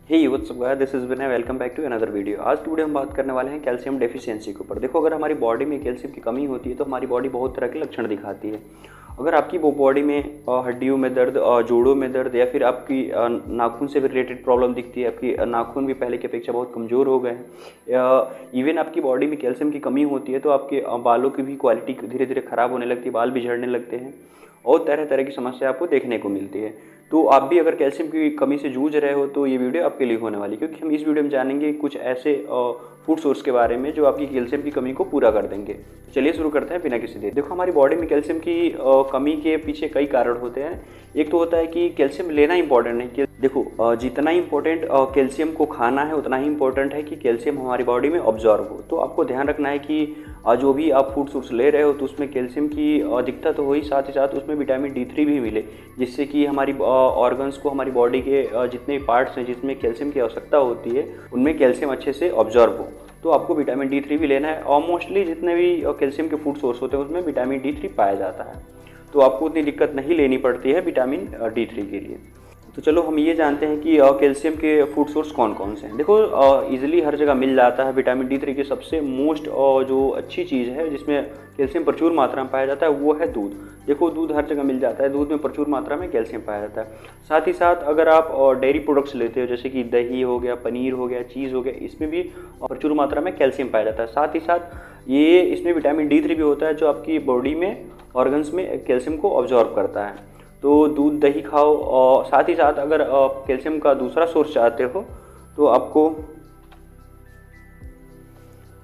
Hey what's up guys, this is Vinay. Welcome back to another video. आज की video हम बात करने वाले हैं कैल्शियम डेफिशिएंसी के ऊपर। देखो, अगर हमारी बॉडी में कैल्शियम की कमी होती है तो हमारी बॉडी बहुत तरह के लक्षण दिखाती है। अगर आपकी वो बॉडी में हड्डियों में दर्द, जोड़ों में दर्द, या फिर आपकी नाखून से भी रिलेटेड प्रॉब्लम दिखती है, आपकी नाखून भी पहले की अपेक्षा बहुत कमज़ोर हो गए हैं, या इवन आपकी बॉडी में कैल्शियम की कमी होती है तो आपके बालों की भी क्वालिटी धीरे धीरे ख़राब होने लगती है, बाल भी झड़ने लगते हैं और तरह तरह की समस्या आपको देखने को मिलती है। तो आप भी अगर कैल्शियम की कमी से जूझ रहे हो तो ये वीडियो आपके लिए होने वाली है, क्योंकि हम इस वीडियो में जानेंगे कुछ ऐसे फूड सोर्स के बारे में जो आपकी कैल्शियम की कमी को पूरा कर देंगे। चलिए शुरू करते हैं बिना किसी देर। देखो, हमारी बॉडी में कैल्शियम की कमी के पीछे कई कारण होते हैं। एक तो होता है कि कैल्शियम लेना इंपॉर्टेंट है कि देखो, जितना इंपॉर्टेंट कैल्शियम को खाना है उतना ही इंपॉर्टेंट है कि कैल्शियम हमारी बॉडी में ऑब्जॉर्व हो। तो आपको ध्यान रखना है कि जो भी आप फूड सोर्स ले रहे हो तो उसमें कैल्शियम की अधिकता तो हो ही, साथ ही साथ उसमें विटामिन D3 भी मिले, जिससे कि हमारी ऑर्गन्स को, हमारी बॉडी के जितने पार्ट्स हैं जिसमें कैल्शियम की आवश्यकता होती है उनमें कैल्शियम अच्छे से ऑब्जॉर्व हो। तो आपको विटामिन D3 भी लेना है, और मोस्टली जितने भी कैल्शियम के फूड सोर्स होते हैं उसमें विटामिन D3 पाया जाता है, तो आपको उतनी दिक्कत नहीं लेनी पड़ती है विटामिन D3 के लिए। तो चलो हम ये जानते हैं कि कैल्शियम के फूड सोर्स कौन कौन से हैं। देखो, इजीली हर जगह मिल जाता है विटामिन D3 की सबसे मोस्ट जो अच्छी चीज़ है जिसमें कैल्शियम प्रचुर मात्रा में पाया जाता है वो है दूध। देखो, दूध हर जगह मिल जाता है, दूध में प्रचुर मात्रा में कैल्शियम पाया जाता है। साथ ही साथ अगर आप डेयरी प्रोडक्ट्स लेते हो, जैसे कि दही हो गया, पनीर हो गया, चीज़ हो गया, इसमें भी प्रचुर मात्रा में कैल्शियम पाया जाता है। साथ ही साथ इसमें विटामिन D3 भी होता है जो आपकी बॉडी में, ऑर्गन्स में कैल्शियम को ऑब्जॉर्व करता है। तो दूध दही खाओ, और साथ ही साथ अगर आप कैल्शियम का दूसरा सोर्स चाहते हो तो आपको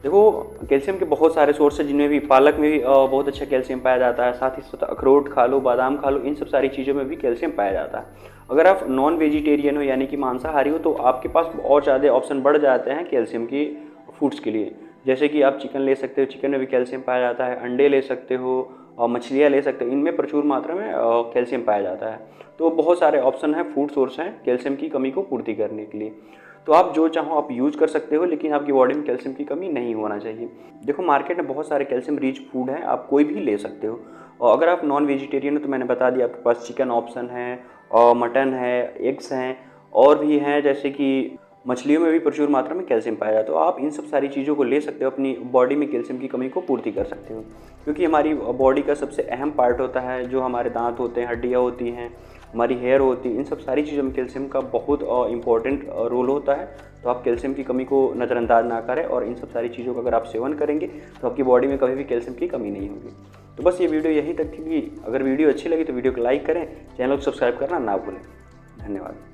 देखो, कैल्शियम के बहुत सारे सोर्स हैं जिनमें भी पालक में भी बहुत अच्छा कैल्शियम पाया जाता है। साथ ही साथ अखरोट खा लो, बादाम खा लो, इन सब सारी चीज़ों में भी कैल्शियम पाया जाता है। अगर आप नॉन वेजिटेरियन हो यानी कि मांसाहारी हो तो आपके पास और ज़्यादा ऑप्शन बढ़ जाते हैं कैल्शियम की फूड्स के लिए। जैसे कि आप चिकन ले सकते हो, चिकन में भी कैल्शियम पाया जाता है, अंडे ले सकते हो और मछलियाँ ले सकते हो, इनमें प्रचुर मात्रा में कैल्शियम पाया जाता है। तो बहुत सारे ऑप्शन हैं, फूड सोर्स हैं कैल्शियम की कमी को पूर्ति करने के लिए। तो आप जो चाहो आप यूज कर सकते हो, लेकिन आपकी बॉडी में कैल्शियम की कमी नहीं होना चाहिए। देखो, मार्केट में बहुत सारे कैल्शियम रिच फूड हैं, आप कोई भी ले सकते हो। और अगर आप नॉन वेजिटेरियन हो तो मैंने बता दिया, आपके पास चिकन ऑप्शन है और मटन है, एग्स हैं, और भी हैं, जैसे कि मछलियों में भी प्रचुर मात्रा में कैल्शियम पाया जाता है। तो आप इन सब सारी चीज़ों को ले सकते हो, अपनी बॉडी में कैल्शियम की कमी को पूर्ति कर सकते हो, क्योंकि हमारी बॉडी का सबसे अहम पार्ट होता है जो हमारे दांत होते हैं, हड्डियाँ होती हैं, हमारी हेयर होती है, इन सब सारी चीज़ों में कैल्शियम का बहुत इंपॉर्टेंट रोल होता है। तो आप कैल्शियम की कमी को नज़रअंदाज ना करें, और इन सब सारी चीज़ों का अगर आप सेवन करेंगे तो आपकी बॉडी में कभी भी कैल्शियम की कमी नहीं होगी। तो बस ये वीडियो यहीं तक थी। अगर वीडियो अच्छी लगी तो वीडियो को लाइक करें, चैनल को सब्सक्राइब करना ना भूलें। धन्यवाद।